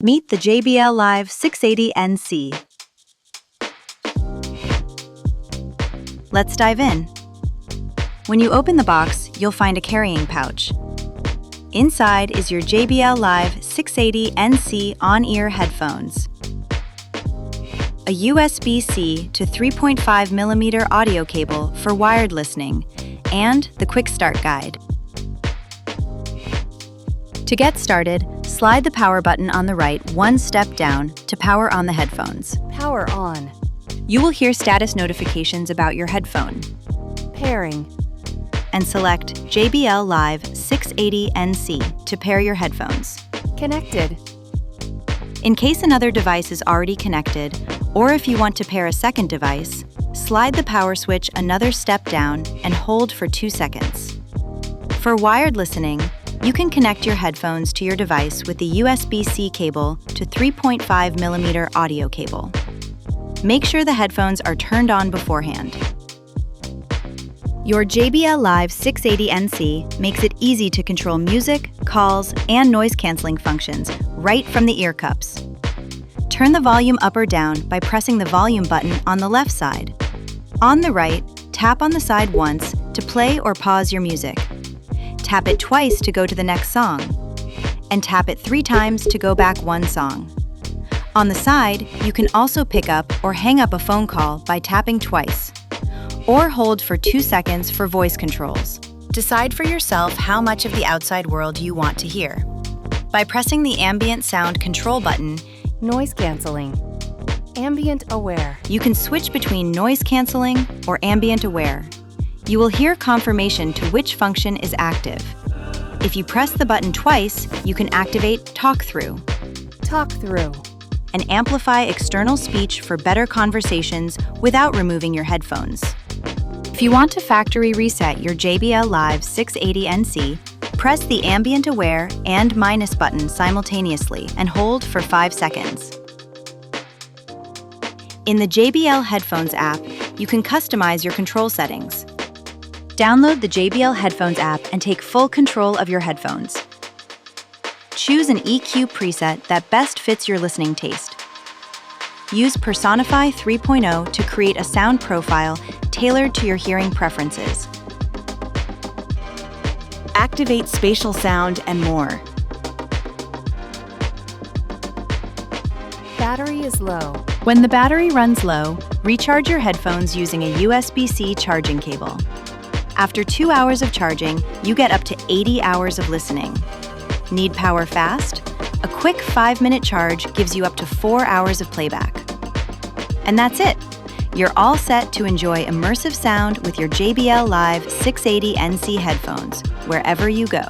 Meet the JBL Live 680NC. Let's dive in. When you open the box, you'll find a carrying pouch. Inside is your JBL Live 680NC on-ear headphones, a USB-C to 3.5mm audio cable for wired listening, and the Quick Start Guide. To get started, slide the power button on the right one step down to power on the headphones. Power on. You will hear status notifications about your headphone. Pairing. And select JBL Live 680NC to pair your headphones. Connected. In case another device is already connected, or if you want to pair a second device, slide the power switch another step down and hold for 2 seconds. For wired listening, you can connect your headphones to your device with the USB-C cable to 3.5mm audio cable. Make sure the headphones are turned on beforehand. Your JBL Live 680NC makes it easy to control music, calls, and noise-canceling functions right from the ear cups. Turn the volume up or down by pressing the volume button on the left side. On the right, tap on the side once to play or pause your music. Tap it twice to go to the next song, and tap it 3 times to go back 1 song. On the side, you can also pick up or hang up a phone call by tapping twice, or hold for 2 seconds for voice controls. Decide for yourself how much of the outside world you want to hear. By pressing the Ambient Sound control button, Noise canceling. Ambient Aware. you can switch between noise canceling or Ambient Aware. You will hear confirmation to which function is active. If you press the button twice, you can activate TalkThru TalkThru. and amplify external speech for better conversations without removing your headphones. If you want to factory reset your JBL Live 680NC, press the Ambient Aware and minus button simultaneously and hold for 5 seconds. In the JBL Headphones app, you can customize your control settings. Download the JBL Headphones app and take full control of your headphones. Choose an EQ preset that best fits your listening taste. Use Personalize 3.0 to create a sound profile tailored to your hearing preferences. Activate Spatial Sound and more. Battery is low. When the battery runs low, recharge your headphones using a USB-C charging cable. After 2 hours of charging, you get up to 80 hours of listening. Need power fast? A quick 5-minute charge gives you up to 4 hours of playback. And that's it! You're all set to enjoy immersive sound with your JBL Live 680NC headphones, wherever you go.